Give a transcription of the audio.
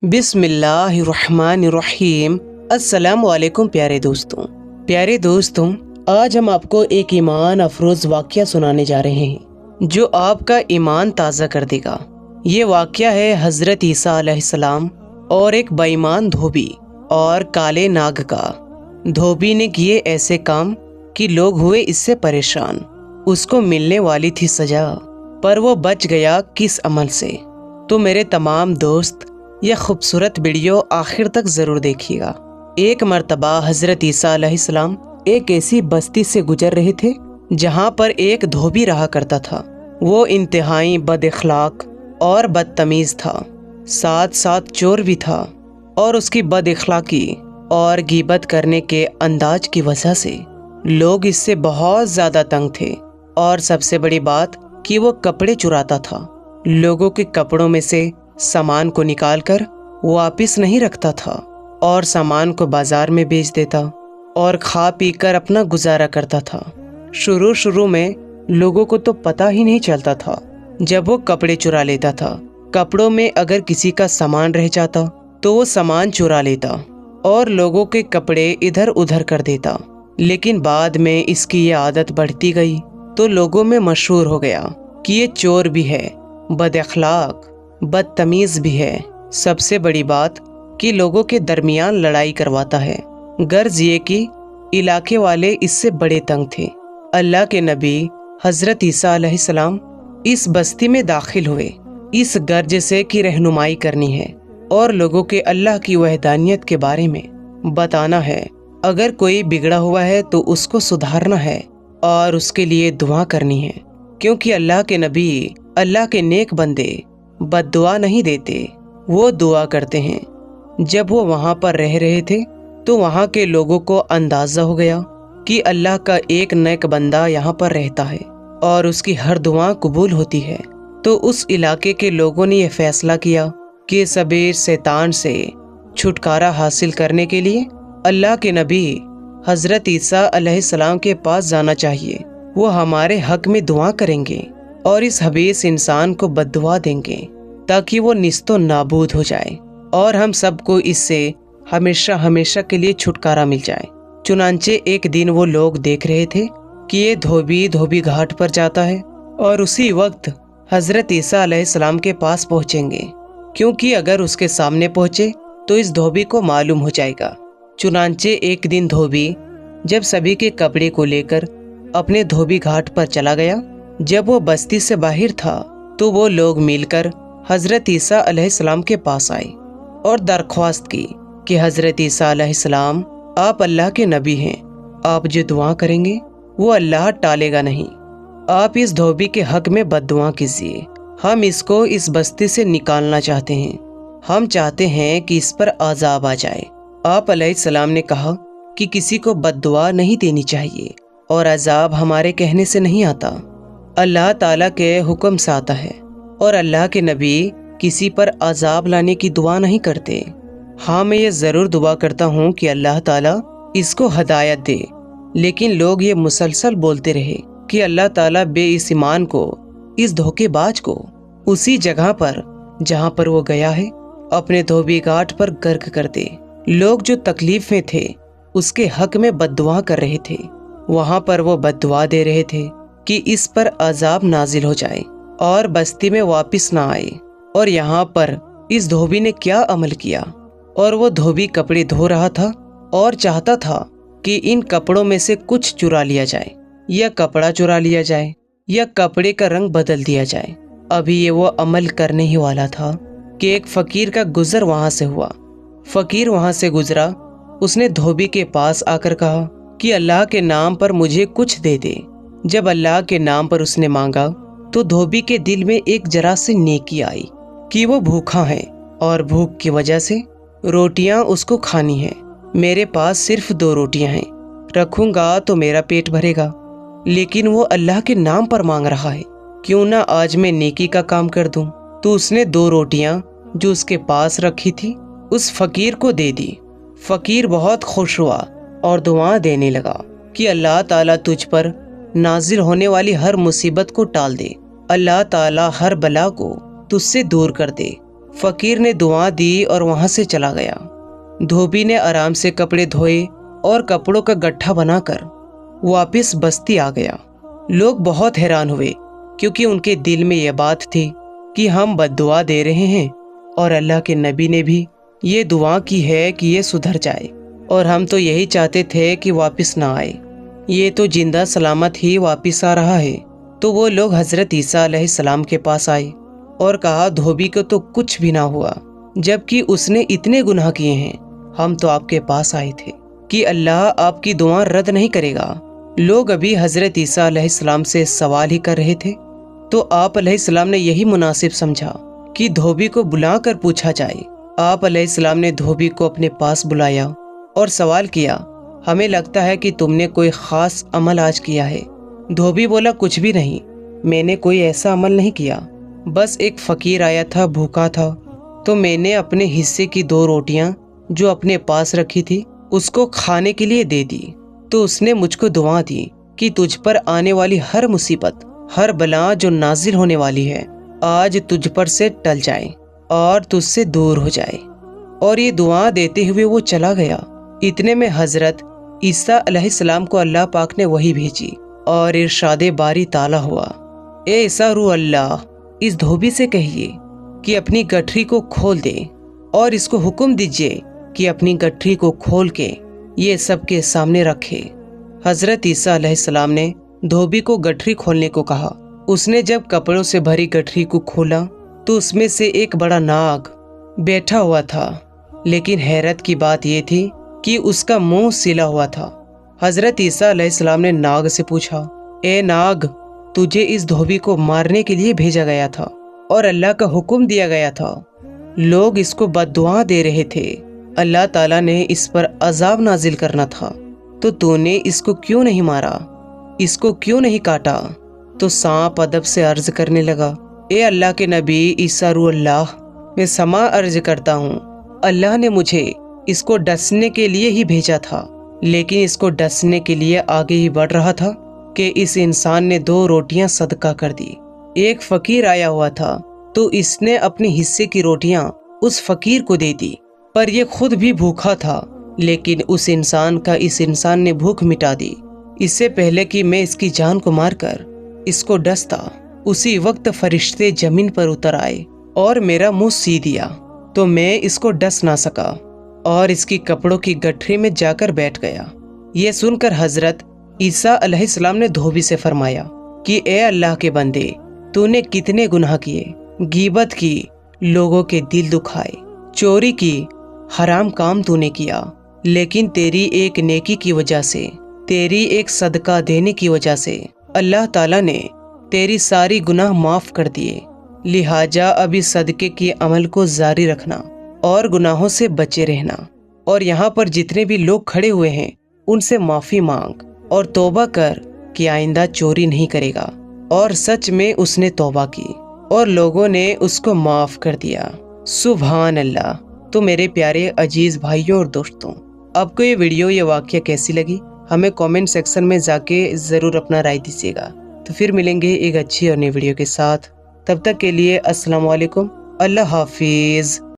बिस्मिल्लाहिर्रहमानिर्रहीम। अस्सलाम वालेकुम प्यारे दोस्तों, आज हम आपको एक ईमान अफरोज वाक़या सुनाने जा रहे हैं जो आपका ईमान ताज़ा कर देगा। ये वाक़या है हज़रत ईसा अलैहिस्सलाम और एक बेईमान धोबी और काले नाग का। धोबी ने किए ऐसे काम कि लोग हुए इससे परेशान। उसको मिलने वाली थी सजा, पर वो बच गया किस अमल से। तो मेरे तमाम दोस्त यह खूबसूरत वीडियो आखिर तक ज़रूर देखिएगा। एक मर्तबा हज़रत ईसा अलैहिस्सलाम एक ऐसी बस्ती से गुजर रहे थे जहाँ पर एक धोबी रहा करता था। वो इंतहाई बद अखलाक और बदतमीज़ था, साथ साथ चोर भी था, और उसकी बद अखलाकी और गीबत करने के अंदाज की वजह से लोग इससे बहुत ज़्यादा तंग थे। और सबसे बड़ी बात कि वो कपड़े चुराता था। लोगों के कपड़ों में से सामान को निकालकर वापस नहीं रखता था और सामान को बाजार में बेच देता और खा पी कर अपना गुजारा करता था। शुरू में लोगों को तो पता ही नहीं चलता था जब वो कपड़े चुरा लेता था। कपड़ों में अगर किसी का सामान रह जाता तो वो सामान चुरा लेता और लोगों के कपड़े इधर उधर कर देता। लेकिन बाद में इसकी ये आदत बढ़ती गई तो लोगों में मशहूर हो गया कि ये चोर भी है, बद अखलाक, बदतमीज़ भी है। सबसे बड़ी बात कि लोगों के दरमियान लड़ाई करवाता है। गर्ज ये कि इलाके वाले इससे बड़े तंग थे। अल्लाह के नबी हज़रत ईसा अलैहिस्सलाम इस बस्ती में दाखिल हुए इस गर्ज से कि रहनुमाई करनी है और लोगों के अल्लाह की वहदानियत के बारे में बताना है। अगर कोई बिगड़ा हुआ है तो उसको सुधारना है और उसके लिए दुआ करनी है, क्योंकि अल्लाह के नबी, अल्लाह के नेक बंदे बद्दुआ नहीं देते, वो दुआ करते हैं। जब वो वहाँ पर रह रहे थे तो वहाँ के लोगों को अंदाज़ा हो गया कि अल्लाह का एक नेक बंदा यहाँ पर रहता है और उसकी हर दुआ कबूल होती है। तो उस इलाके के लोगों ने यह फैसला किया कि सबीर शैतान से छुटकारा हासिल करने के लिए अल्लाह के नबी हज़रत ईसा अलैहिस्सलाम के पास जाना चाहिए। वो हमारे हक में दुआ करेंगे और इस हबीस इंसान को बद्दुआ देंगे ताकि वो निस्तो नाबूद हो जाए और हम सबको इससे हमेशा हमेशा के लिए छुटकारा मिल जाए। चुनांचे एक दिन वो लोग देख रहे थे कि ये धोबी घाट पर जाता है और उसी वक्त हज़रत ईसा अलैहिस्सलाम के पास पहुंचेंगे, क्योंकि अगर उसके सामने पहुंचे तो इस धोबी को मालूम हो जाएगा। चुनांचे एक दिन धोबी जब सभी के कपड़े को लेकर अपने धोबी घाट पर चला गया। जब वो बस्ती से बाहर था तो वो लोग मिलकर हज़रत ईसा अलैहिस्सलाम के पास आए और दरख्वास्त की कि हज़रत ईसा अलैहिस्सलाम, आप अल्लाह के नबी हैं, आप जो दुआ करेंगे वो अल्लाह टालेगा नहीं। आप इस धोबी के हक में बद्दुआ कीजिए। हम इसको इस बस्ती से निकालना चाहते हैं। हम चाहते हैं कि इस पर अज़ाब आ जाए। आप अलैहिस्सलाम ने कहा कि किसी को बद्दुआ नहीं देनी चाहिए और अज़ाब हमारे कहने से नहीं आता, अल्लाह ताला के हुक्म से आता है, और अल्लाह के नबी किसी पर अज़ाब लाने की दुआ नहीं करते। हाँ, मैं ये ज़रूर दुआ करता हूँ कि अल्लाह ताला इसको हदायत दे। लेकिन लोग ये मुसलसल बोलते रहे कि अल्लाह ताला इस ईमान को, इस धोखेबाज को उसी जगह पर जहाँ पर वो गया है अपने धोबी घाट पर गर्क कर दे। लोग जो तकलीफ में थे उसके हक में बद्दुआ कर रहे थे। वहाँ पर वो बद्दुआ दे रहे थे कि इस पर अजाब नाजिल हो जाए और बस्ती में वापस ना आए। और यहाँ पर इस धोबी ने क्या अमल किया, और वो धोबी कपड़े धो रहा था और चाहता था कि इन कपड़ों में से कुछ चुरा लिया जाए, या कपड़ा चुरा लिया जाए, या कपड़े का रंग बदल दिया जाए। अभी ये वो अमल करने ही वाला था कि एक फकीर का गुजर वहाँ से हुआ। फकीर वहाँ से गुजरा, उसने धोबी के पास आकर कहा कि अल्लाह के नाम पर मुझे कुछ दे दे। जब अल्लाह के नाम पर उसने मांगा तो धोबी के दिल में एक जरा सी नेकी आई कि वो भूखा है और भूख की वजह से रोटियां उसको खानी है। मेरे पास सिर्फ 2 रोटियां हैं, रखूंगा तो मेरा पेट भरेगा। लेकिन वो अल्लाह के नाम पर मांग रहा है, क्यों ना आज मैं नेकी का काम कर दूं। तो उसने 2 रोटियां जो उसके पास रखी थी उस फकीर को दे दी। फकीर बहुत खुश हुआ और दुआ देने लगा कि अल्लाह ताला तुझ पर नाजिल होने वाली हर मुसीबत को टाल दे, अल्लाह ताला हर बला को तुझसे दूर कर दे। फकीर ने दुआ दी और वहां से चला गया। धोबी ने आराम से कपड़े धोए और कपड़ों का गट्ठा बनाकर वापस बस्ती आ गया। लोग बहुत हैरान हुए क्योंकि उनके दिल में यह बात थी कि हम बद्दुआ दे रहे हैं और अल्लाह के नबी ने भी ये दुआ की है कि ये सुधर जाए, और हम तो यही चाहते थे कि वापस ना आए। ये तो जिंदा सलामत ही वापस आ रहा है। तो वो लोग हजरत ईसा अलैहिस्सलाम के पास आए और कहा, धोबी को तो कुछ भी ना हुआ, जबकि उसने इतने गुनाह किए हैं। हम तो आपके पास आए थे कि अल्लाह आपकी दुआ रद्द नहीं करेगा। लोग अभी हजरत ईसा अलैहिस्सलाम से सवाल ही कर रहे थे तो आप अलैहिस्सलाम ने यही मुनासिब समझा कि धोबी को बुलाकर पूछा जाए। आप अलैहिस्सलाम ने धोबी को अपने पास बुलाया और सवाल किया, हमें लगता है कि तुमने कोई खास अमल आज किया है। धोबी बोला, कुछ भी नहीं, मैंने कोई ऐसा अमल नहीं किया। बस एक फकीर आया था, भूखा था, तो मैंने अपने हिस्से की 2 रोटियां जो अपने पास रखी थी उसको खाने के लिए दे दी। तो उसने मुझको दुआ दी कि तुझ पर आने वाली हर मुसीबत, हर बला जो नाजिल होने वाली है, आज तुझ पर से टल जाए और तुझसे दूर हो जाए। और ये दुआ देते हुए वो चला गया। इतने में हजरत ईसा अलैहिस्सलाम को अल्लाह पाक ने वही भेजी और इरशादे बारी ताला हुआ, ए ईसा रू अल्लाह, इस धोबी से कहिए कि अपनी गठरी को खोल दे और इसको हुक्म दीजिए कि अपनी गठरी को खोल के ये सबके सामने रखे। हजरत ईसा अलैहिस्सलाम ने धोबी को गठरी खोलने को कहा। उसने जब कपड़ों से भरी गठरी को खोला तो उसमें से एक बड़ा नाग बैठा हुआ था, लेकिन हैरत की बात यह थी कि उसका मुंह सिला हुआ था। हजरत ईसा अलैहिस्सलाम ने नाग से पूछा, ए नाग, तुझे इस धोबी को मारने के लिए भेजा गया था और अल्लाह का हुक्म दिया गया था। लोग इसको बद्दुआ दे रहे थे, अल्लाह ताला ने इस पर अजाब नाजिल करना था, तो तूने इसको क्यों नहीं मारा, इसको क्यों नहीं काटा? तो सांप अदब से अर्ज करने लगा, ए अल्लाह के नबी ईसा रू अल्लाह, मैं समा अर्ज करता हूँ, अल्लाह ने मुझे इसको डसने के लिए ही भेजा था, लेकिन इसको डसने के लिए आगे ही बढ़ रहा था कि इस इंसान ने 2 रोटियां सदका कर दी। एक फकीर आया हुआ था तो इसने अपने हिस्से की रोटियां उस फकीर को दे दी, पर यह खुद भी भूखा था, लेकिन उस इंसान ने भूख मिटा दी। इससे पहले कि मैं इसकी जान को मारकर इसको डसता, उसी वक्त फरिश्ते जमीन पर उतर आए और मेरा मुंह सी दिया, तो मैं इसको डस ना सका और इसकी कपड़ों की गठरी में जाकर बैठ गया। ये सुनकर हजरत ईसा अलैहिस्सलाम ने धोबी से फरमाया कि ए अल्लाह के बंदे, तूने कितने गुनाह किए, गीबत की, लोगों के दिल दुखाए, चोरी की, हराम काम तूने किया, लेकिन तेरी एक नेकी की वजह से, तेरी एक सदका देने की वजह से अल्लाह ताला ने तेरी सारी गुनाह माफ कर दिए। लिहाजा अभी सदके के अमल को जारी रखना और गुनाहों से बचे रहना, और यहाँ पर जितने भी लोग खड़े हुए हैं उनसे माफी मांग और तौबा कर कि आइंदा चोरी नहीं करेगा। और सच में उसने तौबा की और लोगों ने उसको माफ कर दिया। सुभान अल्लाह। तो मेरे प्यारे अजीज भाइयों और दोस्तों, आपको ये वीडियो, ये वाक़या कैसी लगी, हमें कमेंट सेक्शन में जाके ज़रूर अपना राय दीजिएगा। तो फिर मिलेंगे एक अच्छी और नई वीडियो के साथ। तब तक के लिए अस्सलाम वालेकुम, अल्लाह हाफिज़।